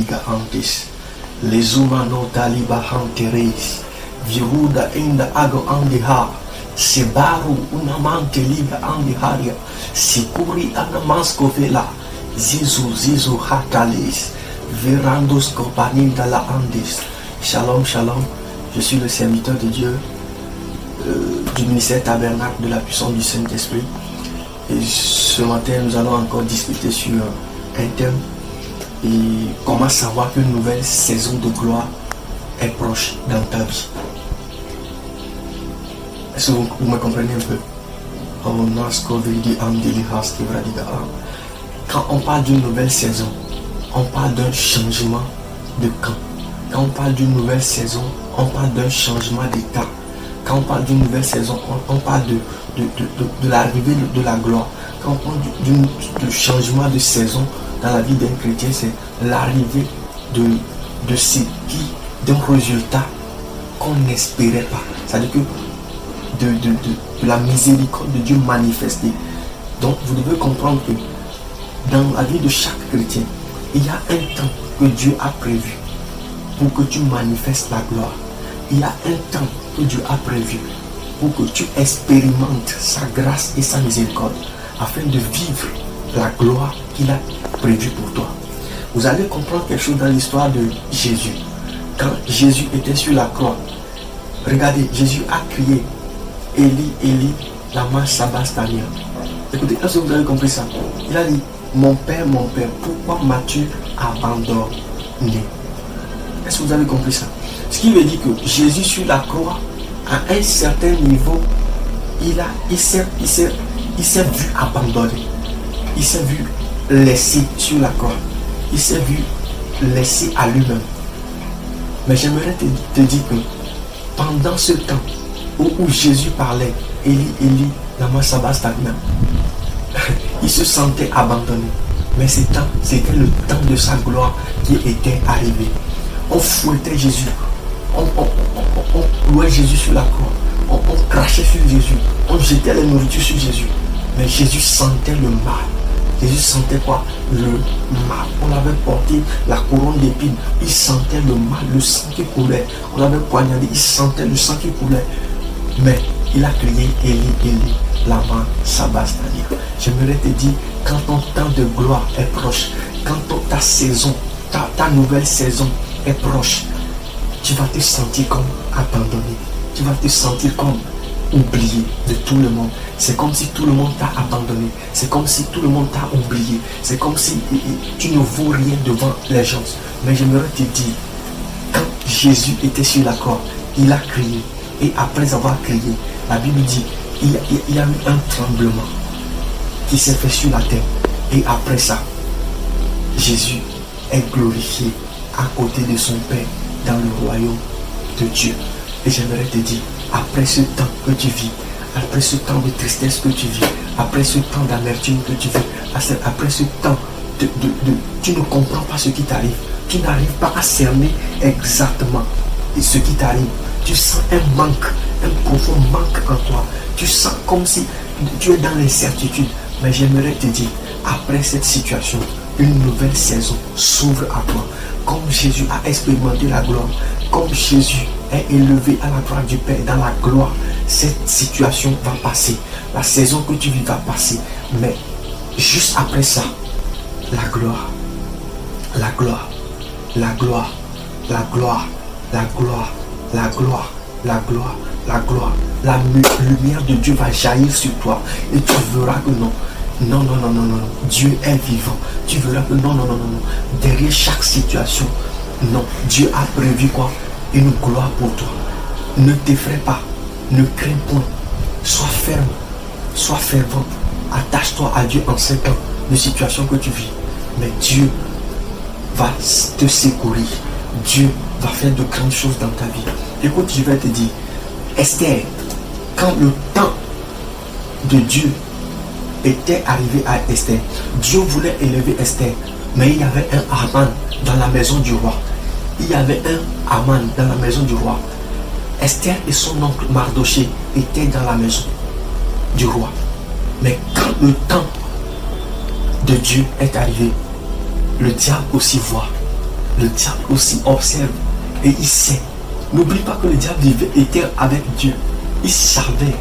liga antes. Les humanos taliba hanteres. Viruda ainda ago andiha. Sebaru unamante liga andiharia. Sikuri anamasco vela. Zizu hatales. Verandos copaninda la andes. Shalom, shalom. Je suis le serviteur de Dieu du ministère tabernacle de la puissance du Saint-Esprit. Et ce matin, nous allons encore discuter sur un thème et comment savoir qu'une nouvelle saison de gloire est proche dans ta vie. Est-ce que vous me comprenez un peu? Quand on parle d'une nouvelle saison, on parle d'un changement de camp. Quand on parle d'une nouvelle saison, on parle d'un changement d'état. Quand on parle d'une nouvelle saison, on parle de l'arrivée de la gloire. Quand on parle du changement de saison dans la vie d'un chrétien, c'est l'arrivée d'un résultat qu'on n'espérait pas. C'est-à-dire que de la miséricorde de Dieu manifestée. Donc vous devez comprendre que dans la vie de chaque chrétien, il y a un temps que Dieu a prévu pour que tu manifestes la gloire. Il y a un temps que Dieu a prévu pour que tu expérimentes sa grâce et sa miséricorde afin de vivre la gloire qu'il a prévue pour toi. Vous allez comprendre quelque chose dans l'histoire de Jésus. Quand Jésus était sur la croix, regardez, Jésus a crié Eli, Eli, lama sabachthani. Écoutez, est-ce que vous avez compris ça? Il a dit mon Père, pourquoi m'as-tu abandonné? Est-ce que vous avez compris ça? Ce qui veut dire que Jésus sur la croix, à un certain niveau, il s'est vu abandonné. Il s'est vu laissé sur la croix. Il s'est vu laissé à lui-même. Mais j'aimerais te dire que pendant ce temps où Jésus parlait, Eli, Eli, lama sabachthani, il se sentait abandonné. Mais c'était le temps de sa gloire qui était arrivé. On fouettait Jésus. On louait Jésus sur la croix. On crachait sur Jésus. On jetait la nourriture sur Jésus. Mais Jésus sentait le mal. Jésus sentait quoi? Le mal. On avait porté la couronne d'épines. Il sentait le mal, le sang qui coulait. On avait poignardé. Il sentait le sang qui coulait. Mais il a crié Eli, Eli, lama sabachthani. J'aimerais te dire, quand ton temps de gloire est proche, quand ta saison, ta nouvelle saison est proche, tu vas te sentir comme abandonné. Tu vas te sentir comme oublié de tout le monde. C'est comme si tout le monde t'a abandonné. C'est comme si tout le monde t'a oublié. C'est comme si tu ne vaux rien devant les gens. Mais j'aimerais te dire, quand Jésus était sur la croix, il a crié. Et après avoir crié, la Bible dit, il y a eu un tremblement qui s'est fait sur la terre. Et après ça, Jésus est glorifié à côté de son Père dans le royaume de Dieu. Et j'aimerais te dire, après ce temps que tu vis, après ce temps de tristesse que tu vis, après ce temps d'amertume que tu vis, après ce temps tu ne comprends pas ce qui t'arrive, tu n'arrives pas à cerner exactement ce qui t'arrive. Tu sens un manque, un profond manque en toi. Tu sens comme si tu es dans l'incertitude. Mais j'aimerais te dire, après cette situation, une nouvelle saison s'ouvre à toi. Comme Jésus a expérimenté la gloire, comme Jésus est élevé à la gloire du Père, dans la gloire, cette situation va passer. La saison que tu vis va passer. Mais juste après ça, la gloire, la gloire, la gloire, la gloire, la gloire, la gloire, la gloire, la gloire, la lumière de Dieu va jaillir sur toi. Et tu verras que non. Non, non, non, non, non, non. Dieu est vivant. Tu verras que non, non, non, non, non. Derrière chaque situation, non. Dieu a prévu quoi? Une gloire pour toi. Ne t'effraie pas. Ne crains point. Sois ferme. Sois fervent. Attache-toi à Dieu en ces temps de situation que tu vis. Mais Dieu va te secourir. Dieu va faire de grandes choses dans ta vie. Écoute, je vais te dire, Esther, quand le temps de Dieu était arrivé à Esther, Dieu voulait élever Esther, mais il y avait un Haman dans la maison du roi. Il y avait un Haman dans la maison du roi. Esther et son oncle Mardoché étaient dans la maison du roi. Mais quand le temps de Dieu est arrivé, le diable aussi voit. Le diable aussi observe et il sait. N'oublie pas que le diable était avec Dieu. Il savait,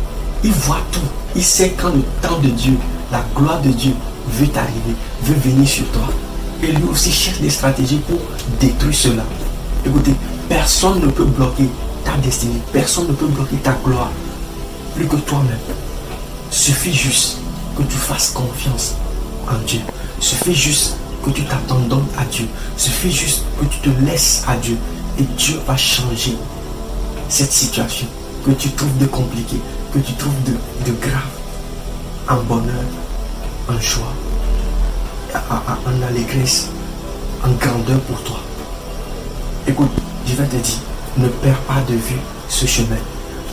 il voit tout. Il sait quand le temps de Dieu, la gloire de Dieu veut t'arriver, veut venir sur toi. Et lui aussi cherche des stratégies pour détruire cela. Écoutez, personne ne peut bloquer ta destinée. Personne ne peut bloquer ta gloire. Plus que toi-même. Suffit juste que tu fasses confiance en Dieu. Suffit juste que tu t'abandonnes à Dieu. Suffit juste que tu te laisses à Dieu. Et Dieu va changer cette situation que tu trouves de compliquée, que tu trouves de grave, en bonheur, en joie, en allégresse, en grandeur pour toi. Écoute, je vais te dire, ne perds pas de vue ce chemin.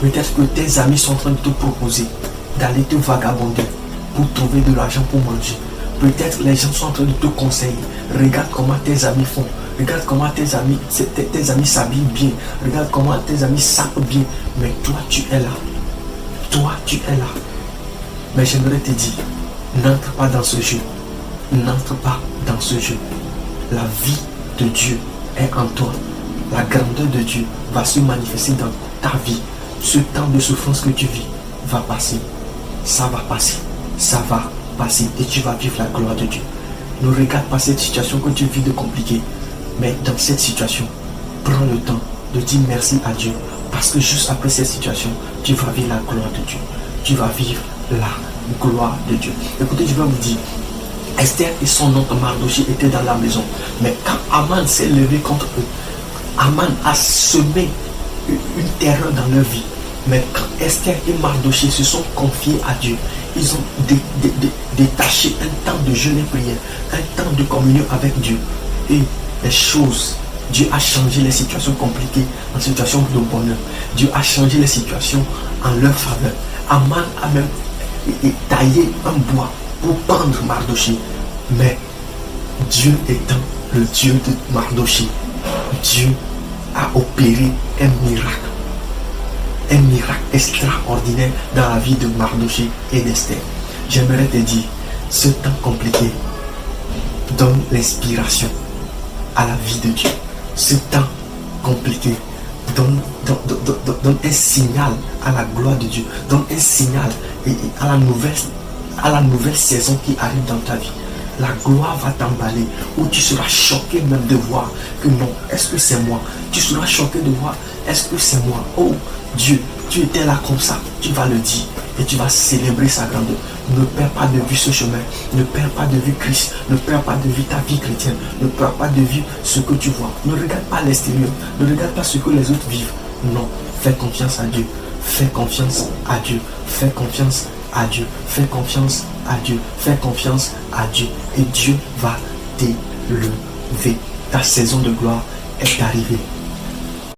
Peut-être que tes amis sont en train de te proposer d'aller te vagabonder pour trouver de l'argent pour manger. Peut-être les gens sont en train de te conseiller. Regarde comment tes amis font. Regarde comment tes amis s'habillent bien. Regarde comment tes amis sapent bien. Mais toi, tu es là. Toi, tu es là. Mais j'aimerais te dire, n'entre pas dans ce jeu. N'entre pas dans ce jeu. La vie de Dieu est en toi. La grandeur de Dieu va se manifester dans ta vie. Ce temps de souffrance que tu vis va passer. Ça va passer. Ça va passer. Et tu vas vivre la gloire de Dieu. Ne regarde pas cette situation que tu vis de compliquée. Mais dans cette situation, prends le temps de dire merci à Dieu. Parce que juste après cette situation, tu vas vivre la gloire de Dieu. Tu vas vivre la gloire de Dieu. Écoutez, je vais vous dire, Esther et son oncle Mardochée étaient dans la maison. Mais quand Aman s'est levé contre eux, Aman a semé une terreur dans leur vie. Mais quand Esther et Mardochée se sont confiés à Dieu, ils ont détaché un temps de jeûne et prière, un temps de communion avec Dieu. Et les choses, Dieu a changé les situations compliquées en situations de bonheur. Dieu a changé les situations en leur faveur. Aman a même taillé un bois pour pendre Mardochée. Mais Dieu étant le Dieu de Mardochée, Dieu a opéré un miracle. Un miracle extraordinaire dans la vie de Mardochée et d'Esther. J'aimerais te dire, ce temps compliqué donne l'inspiration à la vie de Dieu. Ce temps compliqué donne un signal à la gloire de Dieu. Donne un signal à la nouvelle saison qui arrive dans ta vie. La gloire va t'emballer, où tu seras choqué même de voir que non, est-ce que c'est moi? Tu seras choqué de voir, est-ce que c'est moi? Oh Dieu, tu étais là comme ça, tu vas le dire et tu vas célébrer sa grandeur. Ne perds pas de vue ce chemin, ne perds pas de vue Christ, ne perds pas de vue ta vie chrétienne, ne perds pas de vue ce que tu vois. Ne regarde pas l'extérieur, ne regarde pas ce que les autres vivent. Non, fais confiance à Dieu, fais confiance à Dieu, fais confiance à Dieu, fais confiance à Dieu, fais confiance à Dieu et Dieu va t'élever. Ta saison de gloire est arrivée.